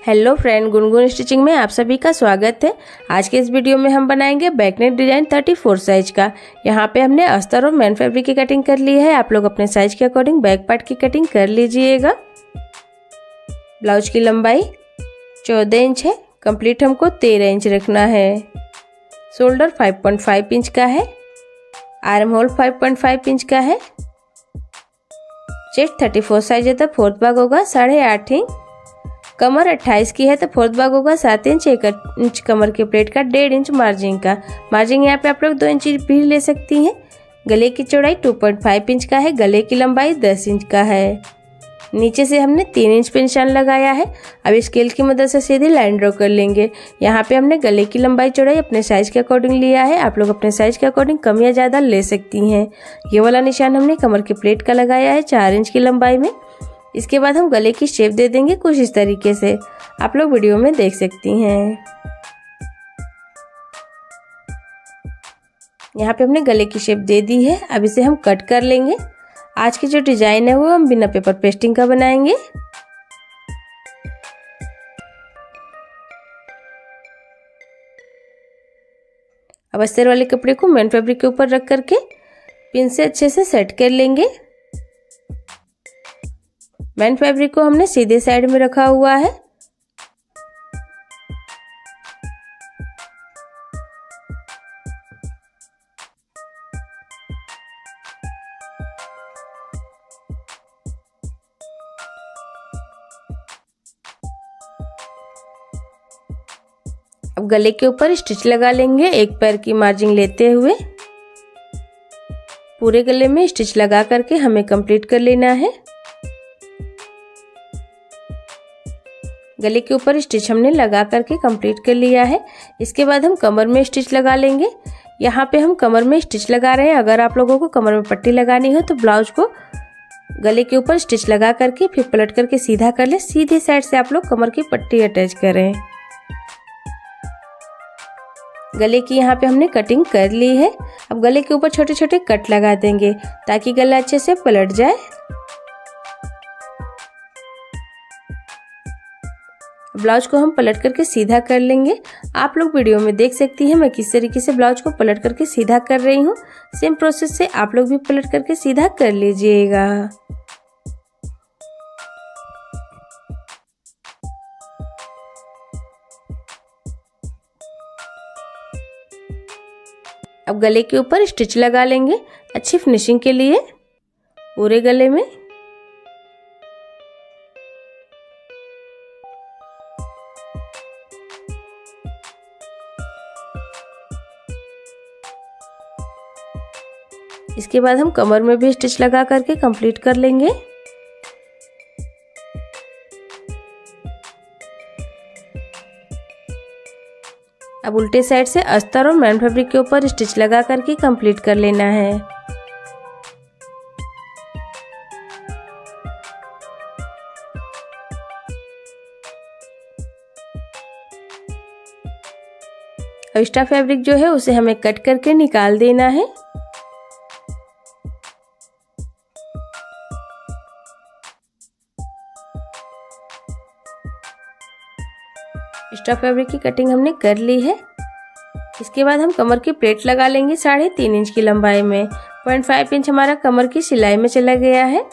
Hello friend, Gungun stitching में आप सभी का स्वागत है। आज के इस वीडियो में हम बनाएंगे बैक नेक डिजाइन 34 साइज का। यहाँ पे हमने अस्तर और मैन फैब्रिक की कटिंग कर ली है। आप लोग अपने साइज के अकॉर्डिंग बैक पार्ट की कटिंग कर लीजिएगा। ब्लाउज की लंबाई 14 इंच है। कंप्लीट हमको 13 इंच रखना है। शोल्डर 5.5 इंच का है। आर्म होल 5.5 इंच का है। चेस्ट 34 साइज है तो फोर्थ भाग होगा 8.5 इंच। कमर 28 की है तो फोर्थ भाग होगा 7 इंच। 1 इंच कमर के प्लेट का 1.5 इंच मार्जिन का। मार्जिन यहाँ पे आप लोग 2 इंच भी ले सकती हैं। गले की चौड़ाई 2.5 इंच का है। गले की लंबाई 10 इंच का है। नीचे से हमने 3 इंच पे निशान लगाया है। अब स्केल की मदद से सीधी लाइन ड्रॉ कर लेंगे। यहाँ पे हमने गले की लंबाई चौड़ाई अपने साइज के अकॉर्डिंग लिया है। आप लोग अपने साइज के अकॉर्डिंग कम या ज़्यादा ले सकती हैं। ये वाला निशान हमने कमर के प्लेट का लगाया है 4 इंच की लंबाई में। इसके बाद हम गले की शेप दे देंगे कुछ इस तरीके से। आप लोग वीडियो में देख सकती हैं। यहाँ पे हमने गले की शेप दे दी है। अब इसे हम कट कर लेंगे। आज की जो डिजाइन है वो हम बिना पेपर पेस्टिंग का बनाएंगे। अब अस्तर वाले कपड़े को मैन फैब्रिक के ऊपर रख करके पिन से अच्छे से सेट कर लेंगे। मैन फैब्रिक को हमने सीधे साइड में रखा हुआ है। अब गले के ऊपर स्टिच लगा लेंगे एक पैर की मार्जिन लेते हुए। पूरे गले में स्टिच लगा करके हमें कंप्लीट कर लेना है। गले के ऊपर स्टिच हमने लगा करके कंप्लीट कर लिया है। इसके बाद हम कमर में स्टिच लगा लेंगे। यहाँ पे हम कमर में स्टिच लगा रहे हैं। अगर आप लोगों को कमर में पट्टी लगानी हो तो ब्लाउज को गले के ऊपर स्टिच लगा करके फिर पलट करके सीधा कर ले। सीधे साइड से आप लोग कमर की पट्टी अटैच करें। गले की यहाँ पे हमने कटिंग कर ली है। अब गले के ऊपर छोटे छोटे कट लगा देंगे ताकि गला अच्छे से पलट जाए। ब्लाउज को हम पलट करके सीधा कर लेंगे। आप लोग वीडियो में देख सकती हैं मैं किस तरीके से ब्लाउज को पलट करके सीधा कर रही हूँ। सेम प्रोसेस से आप लोग भी पलट करके सीधा कर लीजिएगा। अब गले के ऊपर स्टिच लगा लेंगे अच्छी फिनिशिंग के लिए पूरे गले में। इसके बाद हम कमर में भी स्टिच लगा करके कंप्लीट कर लेंगे। अब उल्टे साइड से अस्तर और मैन फैब्रिक के ऊपर स्टिच लगा करके कंप्लीट कर लेना है। अब एक्स्ट्रा फैब्रिक जो है उसे हमें कट करके निकाल देना है। एक्स्ट्रा फैब्रिक की कटिंग हमने कर ली है। इसके बाद हम कमर की प्लेट लगा लेंगे 3.5 इंच की लंबाई में। 0.5 इंच हमारा कमर की सिलाई में चला गया है।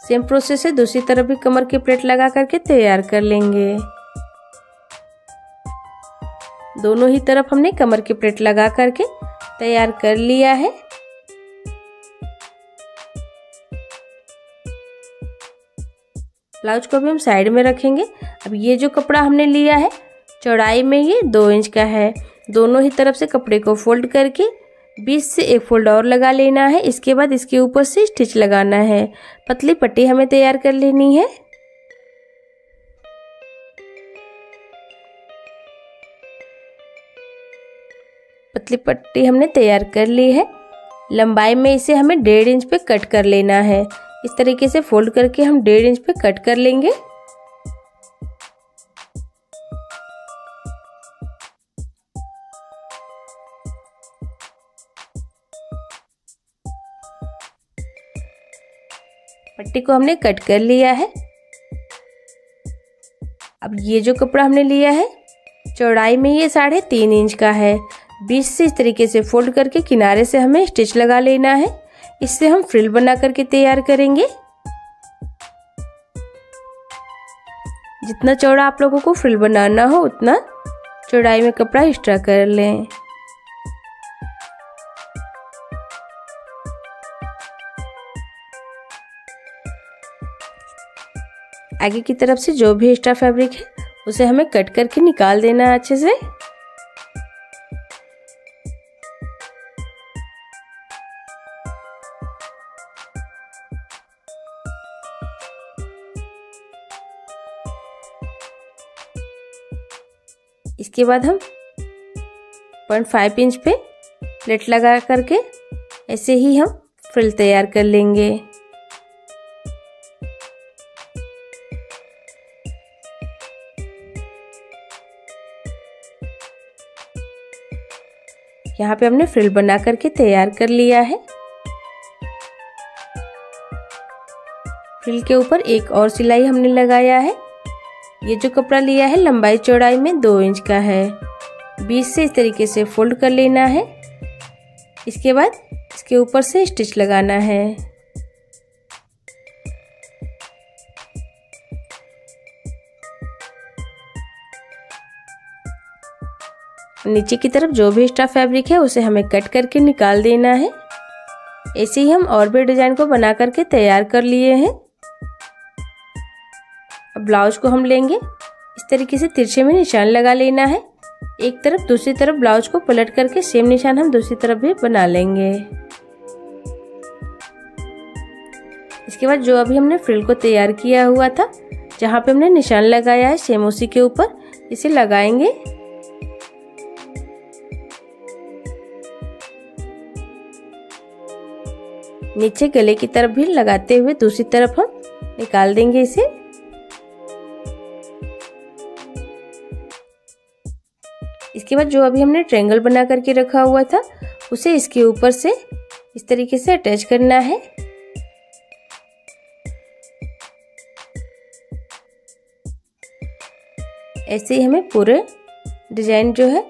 सेम प्रोसेस है दूसरी तरफ भी कमर की प्लेट लगा करके तैयार कर लेंगे। दोनों ही तरफ हमने कमर की प्लेट लगा करके तैयार कर लिया है। ब्लाउज को भी हम साइड में रखेंगे। अब ये जो कपड़ा हमने लिया है चौड़ाई में ये 2 इंच का है। दोनों ही तरफ से कपड़े को फोल्ड करके बीच से एक फोल्ड और लगा लेना है। इसके बाद इसके ऊपर से स्टिच लगाना है। पतली पट्टी हमें तैयार कर लेनी है। पतली पट्टी हमने तैयार कर ली है। लंबाई में इसे हमें 1.5 इंच पे कट कर लेना है। इस तरीके से फोल्ड करके हम 1.5 इंच पे कट कर लेंगे। पट्टी को हमने कट कर लिया है। अब ये जो कपड़ा हमने लिया है चौड़ाई में ये 3.5 इंच का है। बीच से इस तरीके से फोल्ड करके किनारे से हमें स्टिच लगा लेना है। इससे हम फ्रिल बना करके तैयार करेंगे। जितना चौड़ा आप लोगों को फ्रिल बनाना हो उतना चौड़ाई में कपड़ा एक्स्ट्रा कर लें। आगे की तरफ से जो भी एक्स्ट्रा फैब्रिक है उसे हमें कट करके निकाल देना है अच्छे से। इसके बाद हम 0.5 इंच पे प्लेट लगा करके ऐसे ही हम फ्रिल तैयार कर लेंगे। यहाँ पे हमने फ्रिल बना करके तैयार कर लिया है। फ्रिल के ऊपर एक और सिलाई हमने लगाया है। ये जो कपड़ा लिया है लंबाई चौड़ाई में 2 इंच का है। बीच से इस तरीके से फोल्ड कर लेना है। इसके बाद इसके ऊपर से स्टिच लगाना है। नीचे की तरफ जो भी एक्स्ट्रा फैब्रिक है उसे हमें कट करके निकाल देना है। ऐसे ही हम और भी डिजाइन को बना करके तैयार कर लिए हैं। अब ब्लाउज को हम लेंगे, इस तरीके से तिरछे में निशान लगा लेना है। एक तरफ दूसरी तरफ ब्लाउज को पलट करके सेम निशान हम दूसरी तरफ भी बना लेंगे। इसके बाद जो अभी हमने फ्रिल को तैयार किया हुआ था, जहाँ पे हमने निशान लगाया है सेम उसी के ऊपर इसे लगाएंगे। नीचे गले की तरफ भी लगाते हुए दूसरी तरफ हम निकाल देंगे इसे। इसके बाद जो अभी हमने ट्रायंगल बना करके रखा हुआ था उसे इसके ऊपर से इस तरीके से अटैच करना है। ऐसे ही हमें पूरे डिजाइन जो है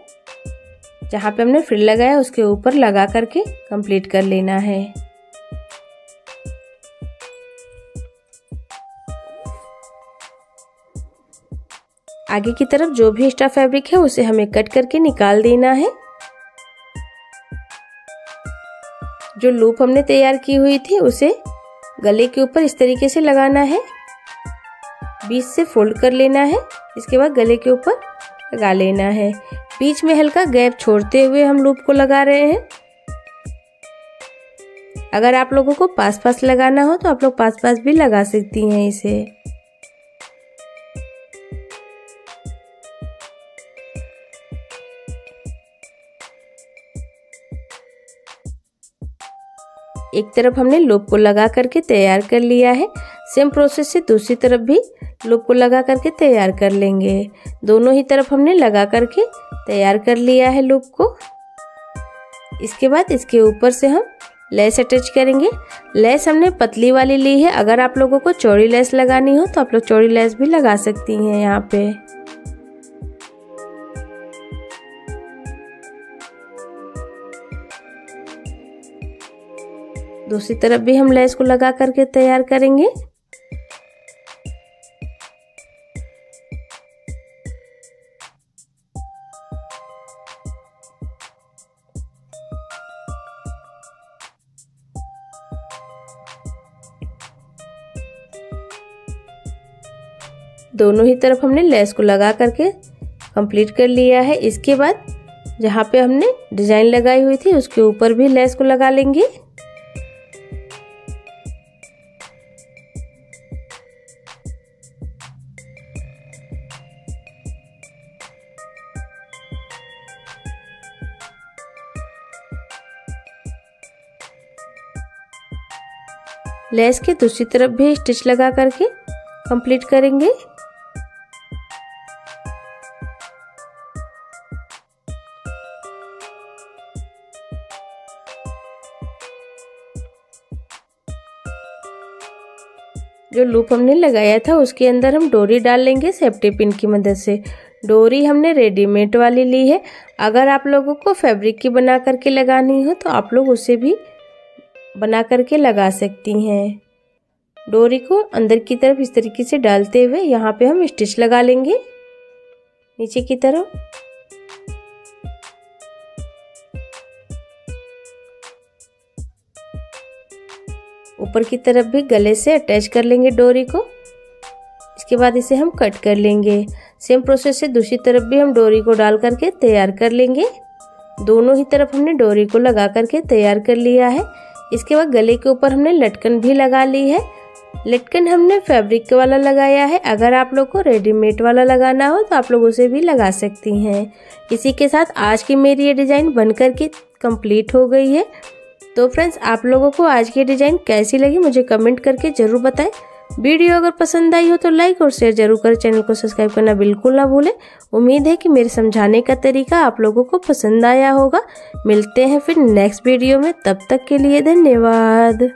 जहाँ पे हमने फ्रिल लगाया उसके ऊपर लगा करके कंप्लीट कर लेना है। आगे की तरफ जो भी एक्स्ट्रा फैब्रिक है उसे हमें कट करके निकाल देना है। जो लूप हमने तैयार की हुई थी उसे गले के ऊपर इस तरीके से लगाना है। बीच से फोल्ड कर लेना है। इसके बाद गले के ऊपर लगा लेना है। बीच में हल्का गैप छोड़ते हुए हम लूप को लगा रहे हैं। अगर आप लोगों को पास पास लगाना हो तो आप लोग पास पास भी लगा सकती हैं इसे। एक तरफ हमने लूप को लगा करके तैयार कर लिया है। सेम प्रोसेस से दूसरी तरफ भी लूप को लगा करके तैयार कर लेंगे। दोनों ही तरफ हमने लगा करके तैयार कर लिया है लूप को। इसके बाद इसके ऊपर से हम लेस अटैच करेंगे। लेस हमने पतली वाली ली है। अगर आप लोगों को चौड़ी लेस लगानी हो तो आप लोग चौड़ी लेस भी लगा सकती हैं यहाँ पे। दूसरी तरफ भी हम लेस को लगा करके तैयार करेंगे। दोनों ही तरफ हमने लेस को लगा करके कंप्लीट कर लिया है। इसके बाद जहाँ पे हमने डिजाइन लगाई हुई थी उसके ऊपर भी लेस को लगा लेंगे। लेस के दूसरी तरफ भी स्टिच लगा करके कंप्लीट करेंगे। जो लूप हमने लगाया था उसके अंदर हम डोरी डाल लेंगे सेफ्टी पिन की मदद से। डोरी हमने रेडीमेड वाली ली है। अगर आप लोगों को फैब्रिक की बना करके लगानी हो तो आप लोग उसे भी बना करके लगा सकती हैं। डोरी को अंदर की तरफ इस तरीके से डालते हुए यहाँ पे हम स्टिच लगा लेंगे नीचे की तरफ। ऊपर की तरफ भी गले से अटैच कर लेंगे डोरी को। इसके बाद इसे हम कट कर लेंगे। सेम प्रोसेस से दूसरी तरफ भी हम डोरी को डाल करके तैयार कर लेंगे। दोनों ही तरफ हमने डोरी को लगा करके तैयार कर लिया है। इसके बाद गले के ऊपर हमने लटकन भी लगा ली है। लटकन हमने फैब्रिक वाला लगाया है। अगर आप लोग को रेडीमेड वाला लगाना हो तो आप लोग उसे भी लगा सकती हैं। इसी के साथ आज की मेरी ये डिज़ाइन बन करके कंप्लीट हो गई है। तो फ्रेंड्स, आप लोगों को आज की डिज़ाइन कैसी लगी मुझे कमेंट करके ज़रूर बताएं। वीडियो अगर पसंद आई हो तो लाइक और शेयर जरूर करें। चैनल को सब्सक्राइब करना बिल्कुल ना भूलें। उम्मीद है कि मेरे समझाने का तरीका आप लोगों को पसंद आया होगा। मिलते हैं फिर नेक्स्ट वीडियो में, तब तक के लिए धन्यवाद।